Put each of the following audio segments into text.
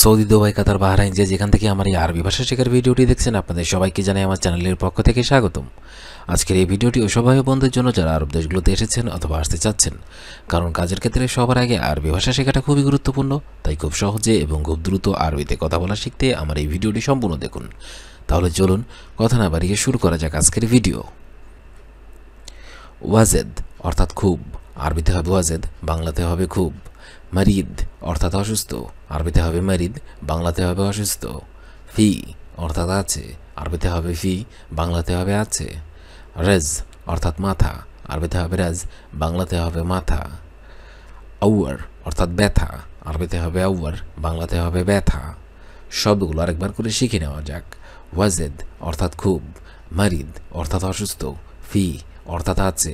Saudi, Dubai, কাতার, Bahrain যে যেখান থেকে আমার এই আরবি ভাষা শেখার ভিডিওটি দেখছেন, আপনাদের সবাইকে জানাই আমার চ্যানেলের পক্ষ থেকে স্বাগতম। আজকের এই ভিডিওটি ওই সব ভাই বোনদের জন্য যারা আরব দেশগুলোতে এসেছেন অথবা আসতে চাচ্ছেন, কারণ কাজের ক্ষেত্রে সবার আগে আরবি ভাষা শেখাটা খুবই গুরুত্বপূর্ণ। তাই খুব সহজে এবং খুব দ্রুত আরবিতে কথা বলা শিখতে আমার এই ভিডিওটি সম্পূর্ণ দেখুন। তাহলে চলুন কথা না বাড়িয়ে শুরু করা যাক আজকের ভিডিও। ওয়াজেদ অর্থাৎ খুব, আরবিতে হবে ওয়াজেদ, বাংলাতে হবে খুব। মারিদ অর্থাৎ অসুস্থ, আরবিতে হবে মারিদ, বাংলাতে হবে অসুস্থ। ফি অর্থাৎ আছে, আরবিতে হবে ফি, বাংলাতে হবে আছে। রেজ অর্থাৎ মাথা, আরবিতে হবে রাজ, বাংলাতে হবে মাথা। আউয়ার অর্থাৎ ব্যথা, আরবিতে হবে আউয়ার, বাংলাতে হবে ব্যথা। শব্দগুলো আরেকবার করে শিখে নেওয়া যাক। ওয়াজেদ অর্থাৎ খুব, মারিদ অর্থাৎ অসুস্থ, ফি অর্থাৎ আছে,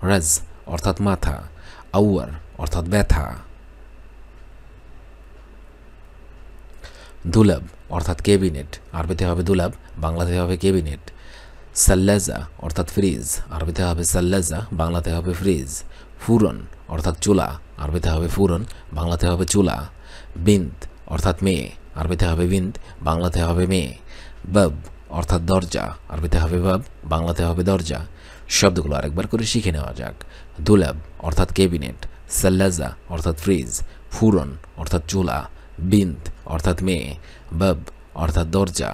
রাজ অর্থাৎ মাথা, আউয়ার অর্থাৎ ব্যথা। দুলাব অর্থাৎ ক্যাবিনেট, আরবিতে হবে দুলাব, বাংলাতে হবে ক্যাবিনেট। সাল্লাজা অর্থাৎ ফ্রিজ, আরবিতে হবে সাল্লাজা, বাংলাতে হবে ফ্রিজ। ফুরন অর্থাৎ চুলা, আরবিতে হবে ফুরন, বাংলাতে হবে চুলা। বিন্ত অর্থাৎ মেয়ে, আরবিতে হবে বিন্ত, বাংলাতে হবে মেয়ে। বাব অর্থাৎ দরজা, আরবিতে হবে বাব, বাংলাতে হবে দরজা। শব্দগুলো আরেকবার করে শিখে নেওয়া যাক। দুলাব অর্থাৎ ক্যাবিনেট, সাল্লাজা অর্থাৎ ফ্রিজ, ফুরন অর্থাৎ চুলা, বিন্ত অর্থাৎ মেয়ে, বাব অর্থাৎ দরজা।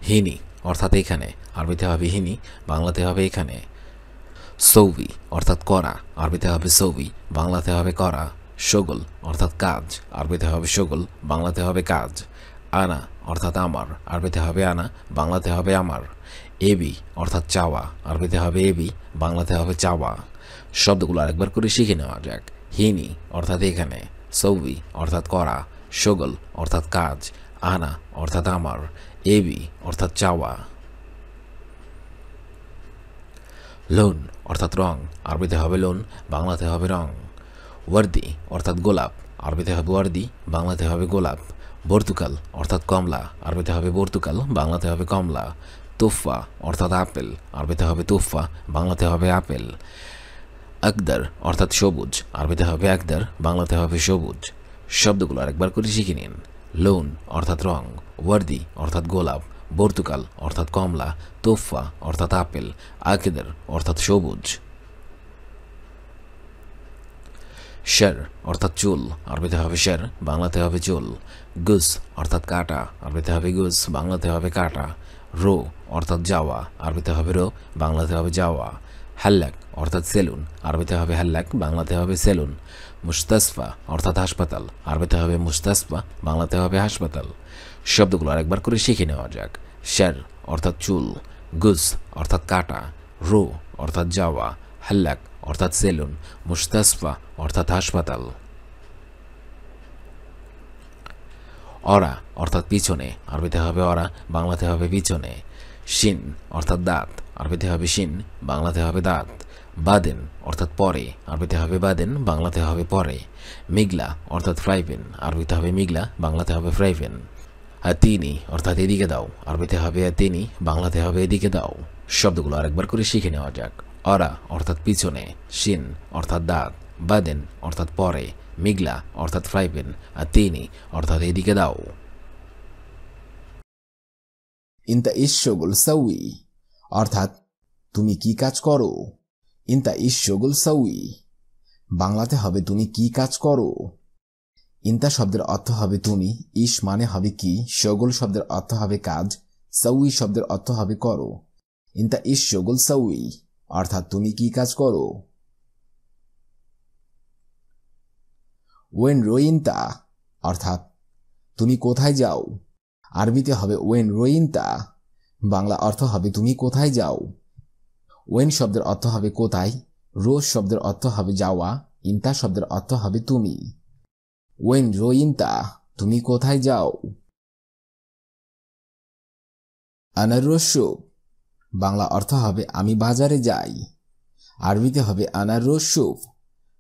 হিনি অর্থাৎ এখানে, আরবিতে হবে হিনি, বাংলাতে হবে এখানে। সৌবি অর্থাৎ করা, আরবিতে হবে সৌবি, বাংলাতে হবে করা। শগল অর্থাৎ কাজ, আরবিতে হবে শগল, বাংলাতে হবে কাজ। আনা অর্থাৎ আমার, আরবিতে হবে আনা, বাংলাতে হবে আমার। এবি অর্থাৎ চাওয়া, আরবিতে হবে এবি, বাংলাতে হবে চাওয়া। শব্দগুলো আরেকবার করে শিখে নেওয়া যাক। হিনি অর্থাৎ এখানে, সৌবি অর্থাৎ করা, শগল অর্থাৎ কাজ, আনা অর্থাৎ আমার, এবি অর্থাৎ চাওয়া। লোন অর্থাৎ রং, আরবিতে হবে লোন, বাংলাতে হবে রং। ওয়ার্দি অর্থাৎ গোলাপ, আরবিতে হবে ওয়ার্দি, বাংলাতে হবে গোলাপ। বর্তুকাল অর্থাৎ কমলা, আরবিতে হবে বর্তুকাল, বাংলাতে হবে কমলা। তুফা অর্থাৎ আপেল, আরবিতে হবে তুফা, বাংলাতে হবে আপেল। আকদার অর্থাৎ সবুজ, আরবিতে হবে আকদার, বাংলাতে হবে সবুজ। শব্দগুলো আরেকবার করে শিখে নিন। লোন অর্থাৎ রং, ওয়ার্দি অর্থাৎ গোলাপ, বর্তুকাল অর্থাৎ কমলা, তোফা অর্থাৎ আপেল, আকদার অর্থাৎ সবুজ। শের অর্থাৎ চুল, আরবিতে হবে শের, বাংলাতে হবে চুল। গুস অর্থাৎ কাটা, আরবিতে হবে গুস, বাংলাতে হবে কাটা। রো অর্থাৎ যাওয়া, আরবিতে হবে রো, বাংলাতে হবে যাওয়া। হাল্লাক অর্থাৎ সেলুন, আরবিতে হবে হাল্লাক, বাংলাতে হবে সেলুন। মুস্তাসফা অর্থাৎ হাসপাতাল, আরবিতে হবে মুস্তাসফা, বাংলাতে হবে হাসপাতাল। শব্দগুলো আরেকবার করে শিখে নেওয়া যাক। শের অর্থাৎ চুল, গুস অর্থাৎ কাটা, রো অর্থাৎ যাওয়া, হাল্লাক অর্থাৎ সেলুন, মুস্তাসফা অর্থাৎ হাসপাতাল। অরা অর্থাৎ পিছনে, আরবিতে হবে অরা, বাংলাতে হবে পিছনে। শিন অর্থাৎ দাঁত, আরবিতে হবে শিন, বাংলাতে হবে দাঁত। বাদেন অর্থাৎ পরে, আরবিতে হবে বাদেন, বাংলাতে হবে পরে। মিগলা অর্থাৎ ফ্রাইপ্যান, আরবিতে হবে মিগলা, বাংলাতে হবে ফ্রাইপ্যান। আতিনি অর্থাৎ এদিকে দাও, আরবিতে হবে আতিনি, বাংলাতে হবে এদিকে দাও। শব্দগুলো আরেকবার করে শিখে নেওয়া যাক। অরা অর্থাৎ পিছনে, শিন অর্থাৎ দাঁত, বাদেন অর্থাৎ পরে, মিগলা অর্থাৎ ফ্রাইপ্যান, আতিনি অর্থাৎ এদিকে দাও। ইনতা ইশগুল সাউই অর্থাৎ তুমি কি কাজ করো। ইনতা ইশগুল সাউই, বাংলাতে হবে তুমি কি কাজ করো। ইনতা শব্দের অর্থ হবে তুমি, ইশ মানে হবে কি, শগুল শব্দের অর্থ হবে কাজ, সাউই শব্দের অর্থ হবে করো। ইনতা ইশগুল সাউই অর্থাৎ তুমি কি কাজ করো। ওয়েন রোইনতা অর্থাৎ তুমি কোথায় যাও, আরবিতে হবে ওয়েন রোইনতা, বাংলা অর্থ হবে তুমি কোথায় যাও। ওয়েন শব্দের অর্থ হবে কোথায়, রোজ শব্দের অর্থ হবে যাওয়া, ইনতা শব্দের অর্থ হবে তুমি। ওয়েন রোইনতা তুমি কোথায় যাও। আনার রসুব, বাংলা অর্থ হবে আমি বাজারে যাই, আরবিতে হবে আনার রসুব,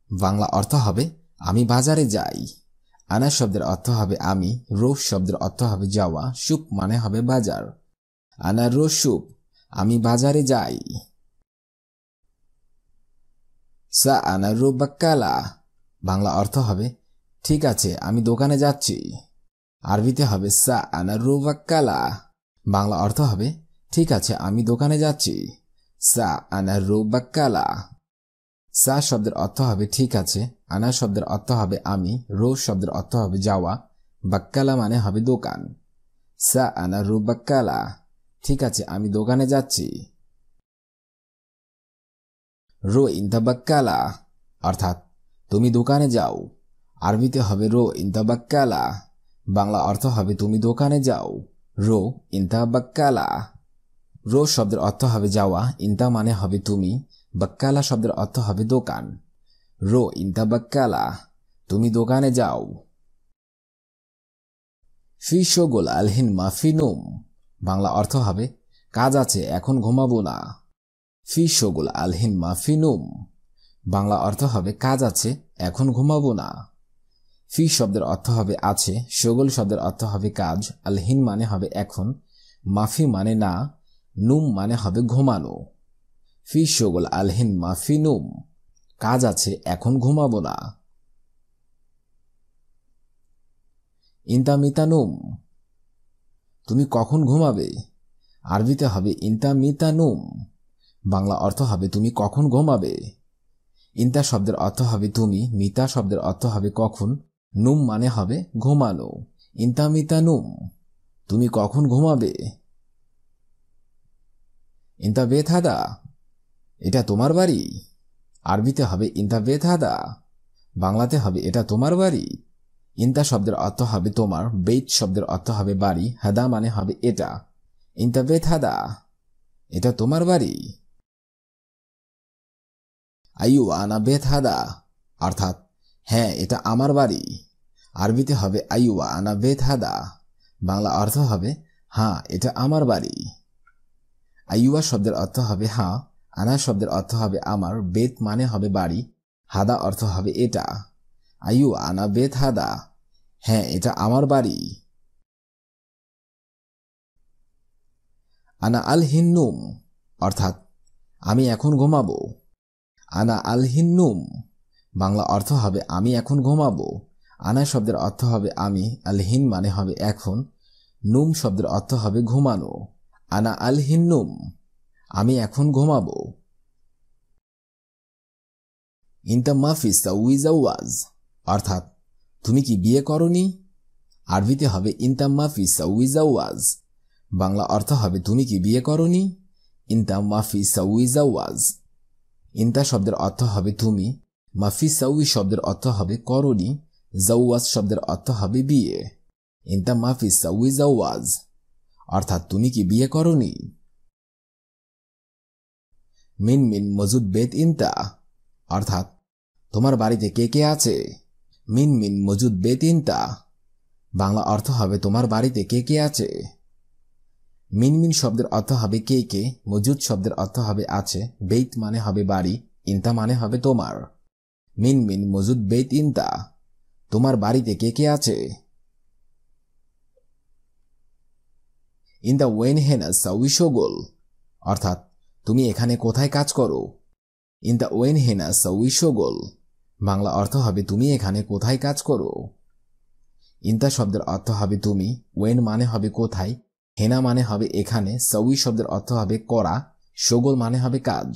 বাংলা অর্থ হবে আমি বাজারে যাই। আনা শব্দের অর্থ হবে আমি, রোজ শব্দের অর্থ হবে যাওয়া, সুক মানে হবে বাজার। আনার রসুব, আমি বাজারে যাই। সা আনার রোবাক্কালা, বাংলা অর্থ হবে ঠিক আছে আমি দোকানে যাচ্ছি। আরবিতে হবে সা আনা রুবাক্কালা। বাংলা অর্থ হবে ঠিক আছে আমি দোকানে যাচ্ছি। সা আনা রুবাক্কালা। সা শব্দের অর্থ হবে ঠিক আছে, আনা শব্দের অর্থ হবে আমি, রো শব্দের অর্থ হবে যাওয়া, বাক্কালা মানে হবে দোকান। সা আনা রুবাক্কালা, ঠিক আছে আমি দোকানে যাচ্ছি। রো ইনতা বাক্কালা, অর্থাৎ তুমি দোকানে যাও। আরবিতে হবে রো ইনতা বাক্কালা। বাংলা অর্থ হবে তুমি দোকানে যাও। রো ইনতা বাক্কালা। রো শব্দের অর্থ হবে যাওয়া, ইনতা মানে হবে তুমি, বাক্কালা শব্দের অর্থ হবে দোকান। রো ইনতা বাক্কালা, তুমি দোকানে যাও। ফি শোগল আলহিন মাফি নুম, বাংলা অর্থ হবে কাজ আছে এখন ঘুমাবো না। ফি শোগল আলহিন মাফি নুম, বাংলা অর্থ হবে কাজ আছে এখন ঘুমাবো না। ফি শব্দের অর্থ হবে আছে, শোগল শব্দের অর্থ হবে কাজ, আলহিন মানে হবে এখন, মাফি মানে না, নুম মানে হবে ঘুমানো। ফি শোগল আলহিন মাফি নুম, কাজ আছে এখন ঘুমাবো না। ইনতা মিতা নুম, তুমি কখন ঘুমাবে? আরবিতে হবে ইনতা মিতা নুম। বাংলা অর্থ হবে তুমি কখন ঘুমাবে। ইনতা শব্দের অর্থ হবে তুমি, মিতা শব্দের অর্থ হবে কখন, নুম মানে হবে ঘুমানো। ইনতা মিতা নুম, তুমি কখন ঘুমাবে। ইনতা বেথাদা, এটা তোমার বাড়ি। আরবিতে হবে ইনতা বেথাদা। বাংলাতে হবে এটা তোমার বাড়ি। ইনতা শব্দের অর্থ হবে তোমার, বেত শব্দের অর্থ হবে বাড়ি, হাদা মানে হবে এটা। ইনতা বেথাদা, এটা তোমার বাড়ি। আইয়ু আনা বেথাদা, অর্থাৎ হ্যাঁ এটা আমার বাড়ি। আরবিতে হবে আইয়ু আনা বেথাদা। বাংলা অর্থ হবে হ্যাঁ এটা আমার বাড়ি। আইয়ুয়া শব্দের অর্থ হবে হ্যাঁ, আনা শব্দের অর্থ হবে আমার, বেত মানে হবে বাড়ি, হাদা অর্থ হবে এটা। আইয়ু আনা বেথাদা, হ্যাঁ এটা আমার বাড়ি। আনা আল হিন্নুম, অর্থাৎ আমি এখন ঘুমাবো। আনা আল হিন্নুম, বাংলা অর্থ হবে আমি এখন ঘুমাবো। আনা শব্দের অর্থ হবে আমি, আল হিন মানে হবে এখন, নুম শব্দের অর্থ হবে ঘুমানো। আনা আল হিন্নুম, আমি এখন ঘুমাবো। ইনতা মাফি সাউই জাওয়াজ, অর্থাৎ তুমি কি বিয়ে করনি। আরবিতে হবে ইনতা মাফি সাউই জাওয়াজ। বাংলা অর্থ হবে তুমি কি বিয়ে করনি। ইনতা মাফি সাউই জাওয়াজ। ইনতা শব্দের অর্থ হবে তুমি, মাফি সাউই শব্দের অর্থ হবে করনি, জাওয়াজ শব্দের অর্থ হবে বিয়ে। ইনতা মাফি সাউই জাওয়াজ, অর্থাৎ তুমি কি বিয়ে করনি। মিন মিন মজুদ বেত ইনতা, অর্থাৎ তোমার বাড়িতে কে কে আছে। মিন মিন মজুদ বেত ইনতা, বাংলা অর্থ হবে তোমার বাড়িতে কে কে আছে। মিন মিন শব্দের অর্থ হবে কে কে, মজুদ শব্দের অর্থ হবে আছে, বেত মানে হবে বাড়ি, ইনতা মানে হবে তোমার। মিন মিন মজুদ বেত ইনতা, তোমার বাড়িতে কে কে আছে। ইনতা ওয়েন হেনা সাউই শোগল, অর্থাৎ তুমি এখানে কোথায় কাজ করো। ইনতা ওয়েন হেনা সাউই শোগল, বাংলা অর্থ হবে তুমি এখানে কোথায় কাজ করো। ইনতা শব্দের অর্থ হবে তুমি, ওয়েন মানে হবে কোথায়, হেনা মানে হবে এখানে, সাউই শব্দের অর্থ হবে করা, শোগল মানে হবে কাজ।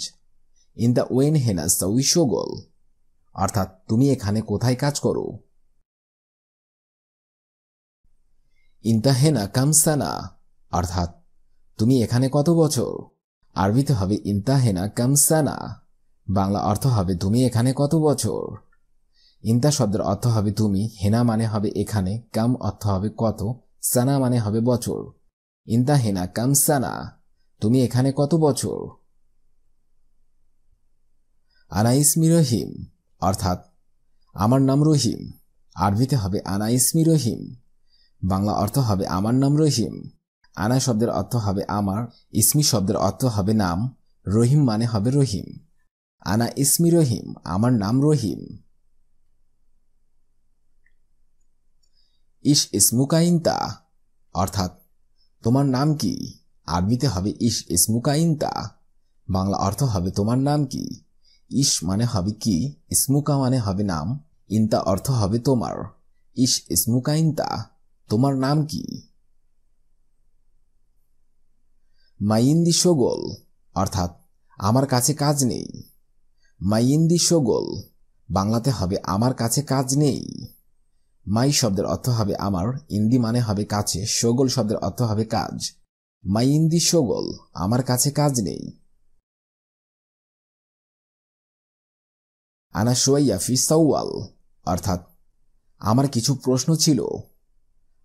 ইনতা ওয়েন হেনা সাউই শোগল, অর্থাৎ তুমি এখানে কোথায় কাজ করো। ইনতা হেনা কামসানা, অর্থাৎ তুমি এখানে কত বছর। আরবিতে হবে ইনতা হেনা কামসানা। বাংলা অর্থ হবে তুমি এখানে কত বছর। ইনতা শব্দের অর্থ হবে তুমি, হেনা মানে হবে এখানে, কাম অর্থ হবে কত, সানা মানে হবে বছর। ইনতা হেনা কামসানা, তুমি এখানে কত বছর। আনা ইসমি রহিম, অর্থাৎ আমার নাম রহিম। আরবিতে হবে আনা ইসমি রহিম। বাংলা অর্থ হবে আমার নাম রহিম। আনা শব্দের অর্থ হবে আমার, ইসমি শব্দের অর্থ হবে নাম, রহিম মানে হবে রহিম। আনা ইসমি রহিম, আমার নাম রহিম। ইস ইসমুকা ইনতা, অর্থাৎ তোমার নাম কি। আরবিতে হবে ইস ইসমুকা ইনতা। বাংলা অর্থ হবে তোমার নাম কি। ইস মানে হবে কি, ইসমুকা মানে হবে নাম, ইনতা অর্থ হবে তোমার। ইস ইসমুকা ইনতা, তোমার নাম কি? মাইন্দি শোগল, অর্থাৎ আমার কাছে কাজ নেই। মাইন্দি শোগল বাংলাতে হবে আমার কাছে কাজ নেই। মাই শব্দের অর্থ হবে আমার, ইন্দি মানে হবে কাছে, শোগল শব্দের অর্থ হবে কাজ। মাইন্দি শোগল, আমার কাছে কাজ নেই। আনা শোয়াইয়া ফি সাওয়াল, অর্থাৎ আমার কিছু প্রশ্ন ছিল।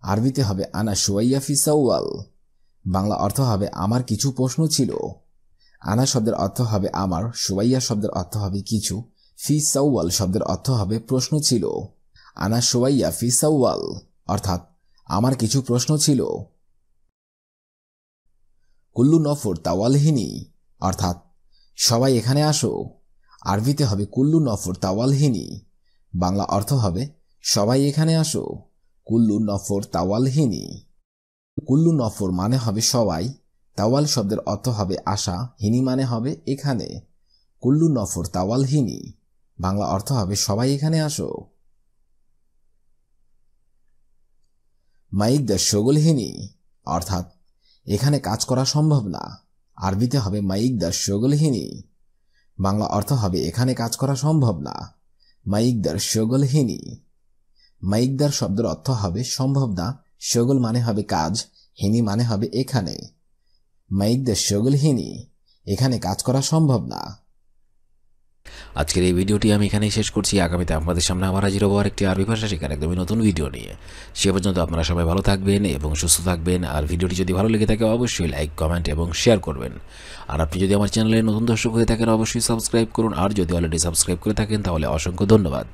আরবিতে হবে আনা শোয়াইয়া ফি সাওয়াল, বাংলা অর্থ হবে আমার কিছু প্রশ্ন ছিল। আনা শব্দের অর্থ হবে আমার, শোয়াইয়া শব্দের অর্থ হবে কিছু, ফি সাওয়াল শব্দের অর্থ হবে প্রশ্ন ছিল। আনা শোয়াইয়া ফি সাওয়াল, অর্থাৎ আমার কিছু প্রশ্ন ছিল। কুল্লু নফর তাওয়ালহিনী, অর্থাৎ সবাই এখানে আসো। আরবিতে হবে কুল্লু নফর তাওয়ালহিনী, বাংলা অর্থ হবে সবাই এখানে আসো। কুল্লু নফর তাওয়ালহিনী। কুল্লু নফর মানে হবে সবাই, তাওয়াল শব্দের অর্থ হবে আসা, হিনী মানে হবে এখানে। কুল্লু নফর তাওয়ালহিনী, বাংলা অর্থ হবে সবাই এখানে আসো। মাইকদার শোগলহিনী, অর্থাৎ এখানে কাজ করা সম্ভব না। আরবিতে হবে মাইকদার শোগলহিনী, বাংলা অর্থ হবে এখানে কাজ করা সম্ভব না। মাইকদার শোগলহিনী। মাইকদার শব্দের অর্থ হবে সম্ভব না, শোগল মানে হবে কাজ, হিনী মানে হবে এখানে। মাইকদার শোগলহিনী, এখানে কাজ করা সম্ভব না। আজকের এই ভিডিওটি আমি এখানেই শেষ করছি। আগামীতে আপনাদের সামনে আমার হাজির হবো আরেকটি আরবি ভাষা শেখার একদমই নতুন ভিডিও নিয়ে। সে পর্যন্ত আপনারা সবাই ভালো থাকবেন এবং সুস্থ থাকবেন। আর ভিডিওটি যদি ভালো লেগে থাকে অবশ্যই লাইক, কমেন্ট এবং শেয়ার করবেন। আর আপনি যদি আমার চ্যানেলে নতুন দর্শক হয়ে থাকেন অবশ্যই সাবস্ক্রাইব করুন। আর যদি অলরেডি সাবস্ক্রাইব করে থাকেন তাহলে অসংখ্য ধন্যবাদ।